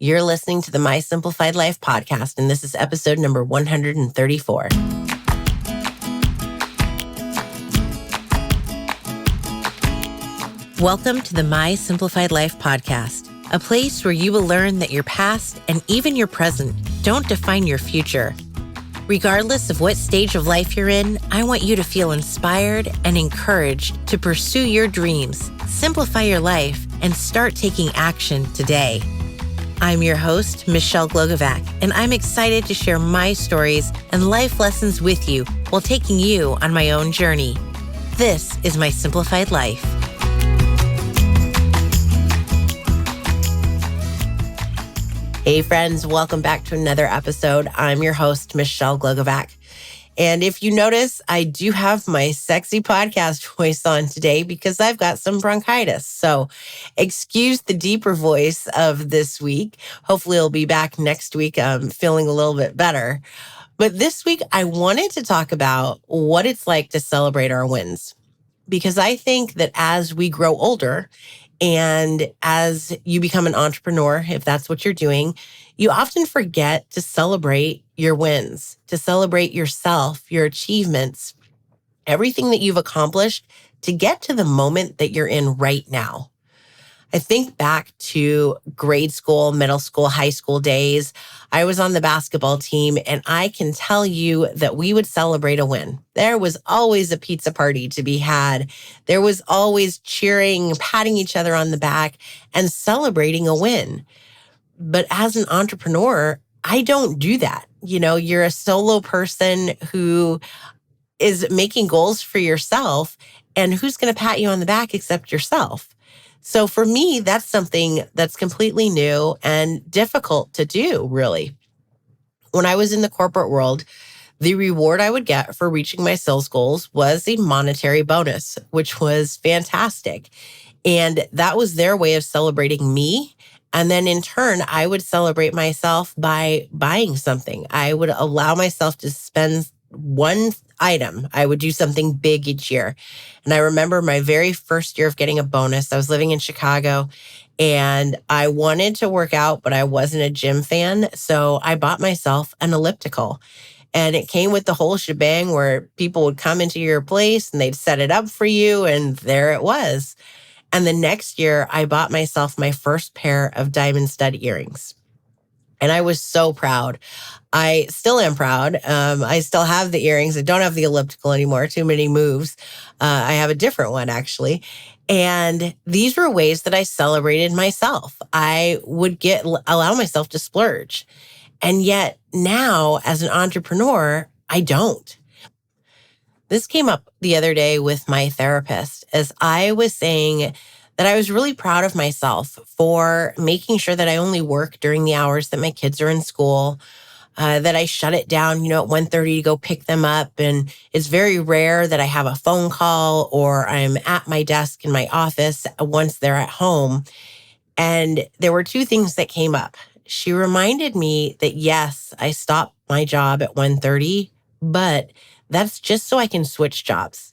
You're listening to the My Simplified Life podcast, and this is episode number 134. Welcome to the My Simplified Life podcast, a place where you will learn that your past and even your present don't define your future. Regardless of what stage of life you're in, I want you to feel inspired and encouraged to pursue your dreams, simplify your life, and start taking action today. I'm your host, Michelle Glogovac, and I'm excited to share my stories and life lessons with you while taking you on my own journey. This is My Simplified Life. Hey friends, welcome back to another episode. I'm your host, Michelle Glogovac. And if you notice, I do have my sexy podcast voice on today because I've got some bronchitis. So excuse the deeper voice of this week. Hopefully I'll be back next week feeling a little bit better. But this week, I wanted to talk about what it's like to celebrate our wins. Because I think that as we grow older and as you become an entrepreneur, if that's what you're doing, you often forget to celebrate your wins, to celebrate yourself, your achievements, everything that you've accomplished to get to the moment that you're in right now. I think back to grade school, middle school, high school days. I was on the basketball team, and I can tell you that we would celebrate a win. There was always a pizza party to be had. There was always cheering, patting each other on the back, and celebrating a win. But as an entrepreneur, I don't do that. You know, you're a solo person who is making goals for yourself, and who's going to pat you on the back except yourself? So for me, that's something that's completely new and difficult to do, really. When I was in the corporate world, the reward I would get for reaching my sales goals was a monetary bonus, which was fantastic. And that was their way of celebrating me. And then in turn, I would celebrate myself by buying something. I would allow myself to spend one item. I would do something big each year. And I remember my very first year of getting a bonus. I was living in Chicago and I wanted to work out, but I wasn't a gym fan. So I bought myself an elliptical. And it came with the whole shebang where people would come into your place and they'd set it up for you. And there it was. And the next year, I bought myself my first pair of diamond stud earrings. And I was so proud. I still am proud. I still have the earrings. I don't have the elliptical anymore. Too many moves. I have a different one, actually. And these were ways that I celebrated myself. I would allow myself to splurge. And yet now, as an entrepreneur, I don't. This came up the other day with my therapist as I was saying that I was really proud of myself for making sure that I only work during the hours that my kids are in school, that I shut it down, at 1:30 to go pick them up. And it's very rare that I have a phone call or I'm at my desk in my office once they're at home. And there were two things that came up. She reminded me that, yes, I stopped my job at 1:30, but that's just so I can switch jobs.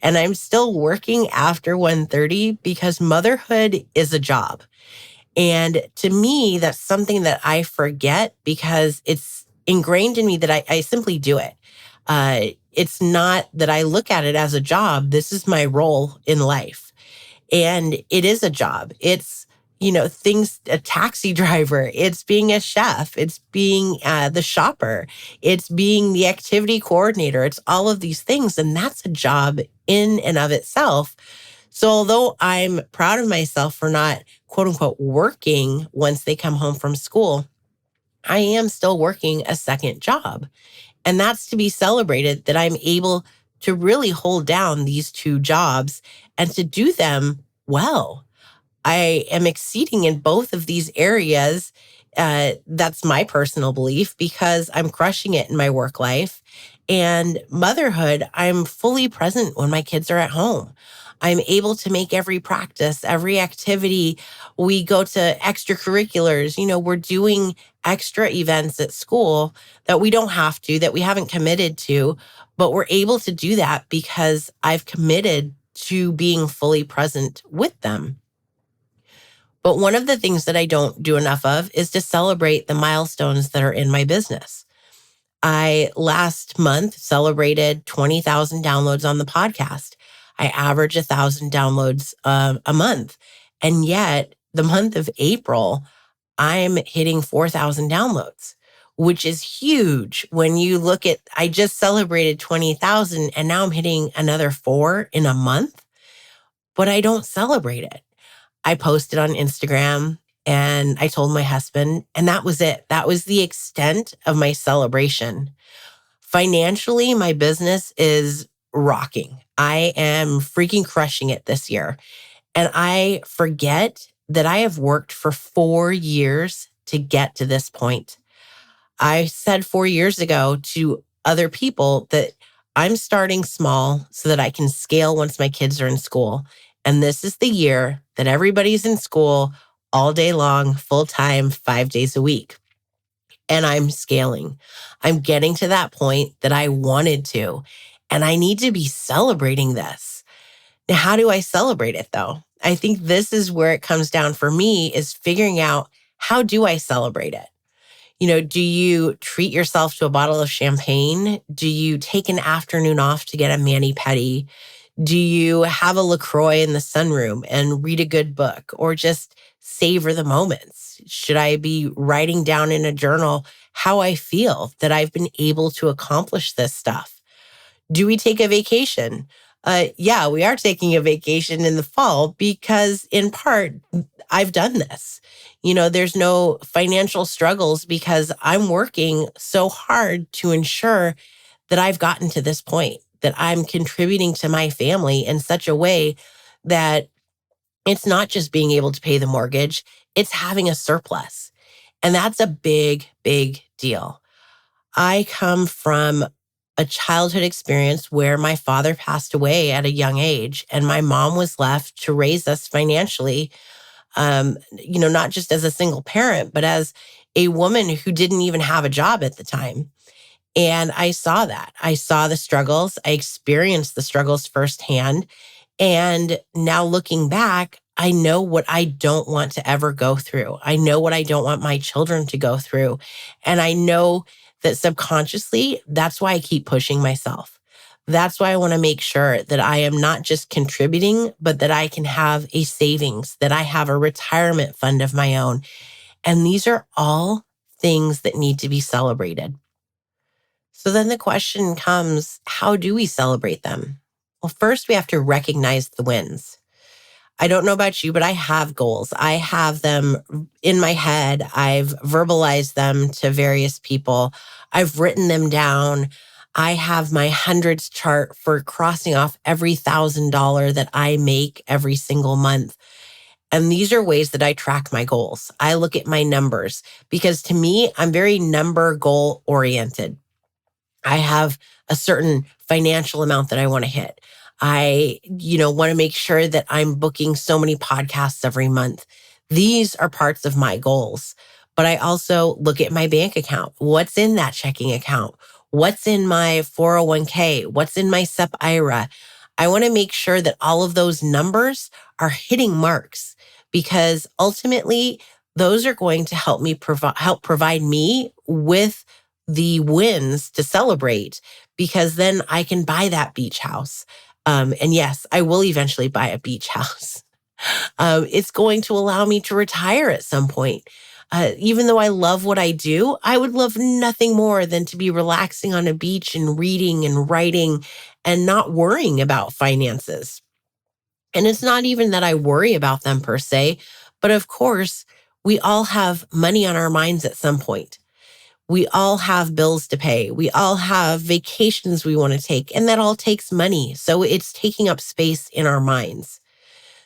And I'm still working after 1:30 because motherhood is a job. And to me, that's something that I forget because it's ingrained in me that I simply do it. It's not that I look at it as a job. This is my role in life. And it is a job. It's a taxi driver, it's being a chef, it's being the shopper, it's being the activity coordinator, it's all of these things. And that's a job in and of itself. So although I'm proud of myself for not, quote unquote, working once they come home from school, I am still working a second job. And that's to be celebrated that I'm able to really hold down these two jobs and to do them well. I am exceeding in both of these areas. That's my personal belief because I'm crushing it in my work life. And motherhood, I'm fully present when my kids are at home. I'm able to make every practice, every activity. We go to extracurriculars. We're doing extra events at school that we don't have to, that we haven't committed to, but we're able to do that because I've committed to being fully present with them. But one of the things that I don't do enough of is to celebrate the milestones that are in my business. I last month celebrated 20,000 downloads on the podcast. I average 1,000 downloads a month. And yet, the month of April, I'm hitting 4,000 downloads, which is huge when you look at, I just celebrated 20,000 and now I'm hitting another four in a month, but I don't celebrate it. I posted on Instagram and I told my husband, and that was it. That was the extent of my celebration. Financially, my business is rocking. I am freaking crushing it this year. And I forget that I have worked for 4 years to get to this point. I said 4 years ago to other people that I'm starting small so that I can scale once my kids are in school. And this is the year that everybody's in school all day long, full time, 5 days a week. And I'm scaling. I'm getting to that point that I wanted to. And I need to be celebrating this. Now, how do I celebrate it though? I think this is where it comes down for me is figuring out how do I celebrate it? Do you treat yourself to a bottle of champagne? Do you take an afternoon off to get a mani-pedi? Do you have a LaCroix in the sunroom and read a good book or just savor the moments? Should I be writing down in a journal how I feel that I've been able to accomplish this stuff? Do we take a vacation? Yeah, we are taking a vacation in the fall because in part, I've done this. There's no financial struggles because I'm working so hard to ensure that I've gotten to this point, that I'm contributing to my family in such a way that it's not just being able to pay the mortgage, it's having a surplus. And that's a big, big deal. I come from a childhood experience where my father passed away at a young age and my mom was left to raise us financially, not just as a single parent, but as a woman who didn't even have a job at the time. And I saw that. I saw the struggles. I experienced the struggles firsthand. And now looking back, I know what I don't want to ever go through. I know what I don't want my children to go through. And I know that subconsciously, that's why I keep pushing myself. That's why I want to make sure that I am not just contributing, but that I can have a savings, that I have a retirement fund of my own. And these are all things that need to be celebrated. So then the question comes, how do we celebrate them? Well, first we have to recognize the wins. I don't know about you, but I have goals. I have them in my head. I've verbalized them to various people. I've written them down. I have my hundreds chart for crossing off every $1,000 that I make every single month. And these are ways that I track my goals. I look at my numbers because to me, I'm very number goal oriented. I have a certain financial amount that I want to hit. I, want to make sure that I'm booking so many podcasts every month. These are parts of my goals. But I also look at my bank account. What's in that checking account? What's in my 401k? What's in my SEP IRA? I want to make sure that all of those numbers are hitting marks because ultimately those are going to help me provide me with the wins to celebrate because then I can buy that beach house. And yes, I will eventually buy a beach house. It's going to allow me to retire at some point. Even though I love what I do, I would love nothing more than to be relaxing on a beach and reading and writing and not worrying about finances. And it's not even that I worry about them per se, but of course, we all have money on our minds at some point. We all have bills to pay. We all have vacations we want to take, and that all takes money. So it's taking up space in our minds.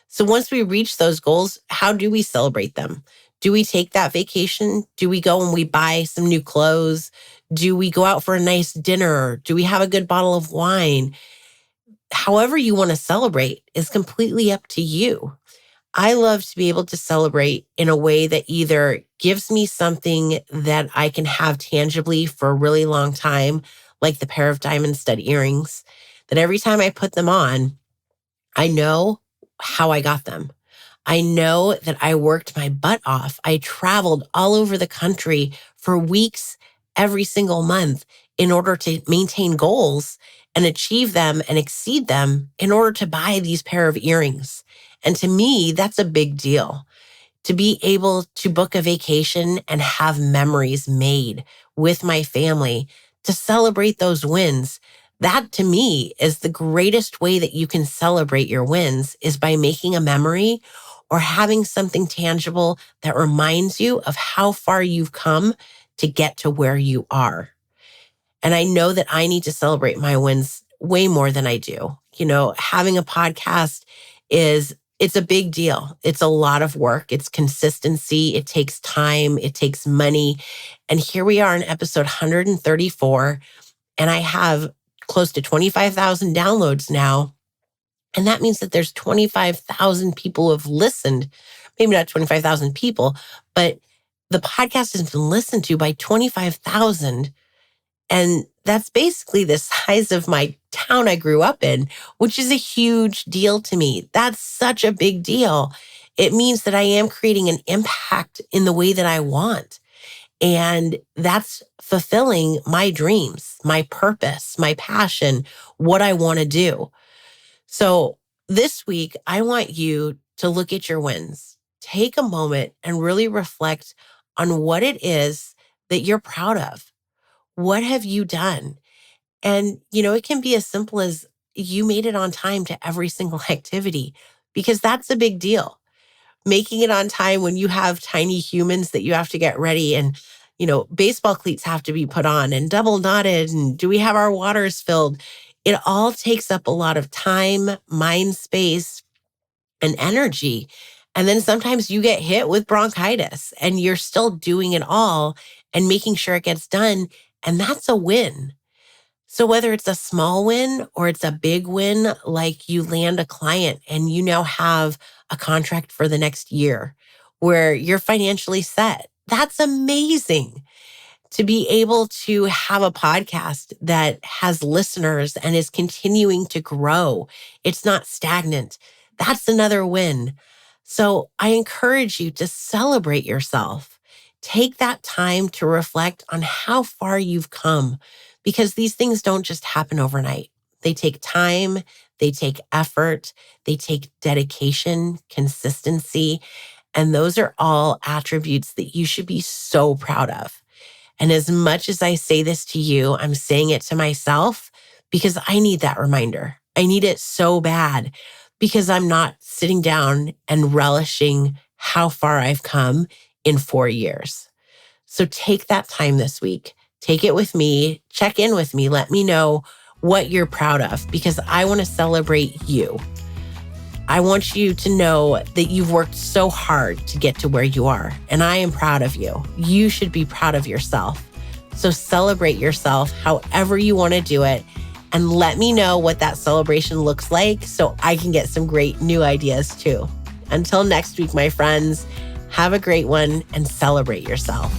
So once we reach those goals, how do we celebrate them? Do we take that vacation? Do we go and we buy some new clothes? Do we go out for a nice dinner? Do we have a good bottle of wine? However you want to celebrate is completely up to you. I love to be able to celebrate in a way that either gives me something that I can have tangibly for a really long time, like the pair of diamond stud earrings, that every time I put them on, I know how I got them. I know that I worked my butt off. I traveled all over the country for weeks every single month in order to maintain goals and achieve them and exceed them in order to buy these pair of earrings. And to me, that's a big deal. To be able to book a vacation and have memories made with my family, to celebrate those wins. That to me is the greatest way that you can celebrate your wins is by making a memory or having something tangible that reminds you of how far you've come to get to where you are. And I know that I need to celebrate my wins way more than I do. Having a podcast it's a big deal. It's a lot of work. It's consistency. It takes time. It takes money. And here we are in episode 134, and I have close to 25,000 downloads now. And that means that there's 25,000 people who have listened, maybe not 25,000 people, but the podcast has been listened to by 25,000. And that's basically the size of my town I grew up in, which is a huge deal to me. That's such a big deal. It means that I am creating an impact in the way that I want. And that's fulfilling my dreams, my purpose, my passion, what I want to do. So this week, I want you to look at your wins. Take a moment and really reflect on what it is that you're proud of. What have you done? And, it can be as simple as you made it on time to every single activity, because that's a big deal. Making it on time when you have tiny humans that you have to get ready and, baseball cleats have to be put on and double knotted. And do we have our waters filled? It all takes up a lot of time, mind space, and energy. And then sometimes you get hit with bronchitis and you're still doing it all and making sure it gets done. And that's a win. So whether it's a small win or it's a big win, like you land a client and you now have a contract for the next year where you're financially set, that's amazing. To be able to have a podcast that has listeners and is continuing to grow, it's not stagnant. That's another win. So I encourage you to celebrate yourself. Take that time to reflect on how far you've come, because these things don't just happen overnight. They take time, they take effort, they take dedication, consistency, and those are all attributes that you should be so proud of. And as much as I say this to you, I'm saying it to myself because I need that reminder. I need it so bad because I'm not sitting down and relishing how far I've come in 4 years. So take that time this week. Take it with me. Check in with me. Let me know what you're proud of because I want to celebrate you. I want you to know that you've worked so hard to get to where you are, and I am proud of you. You should be proud of yourself. So celebrate yourself however you want to do it, and let me know what that celebration looks like so I can get some great new ideas too. Until next week, my friends, have a great one and celebrate yourself.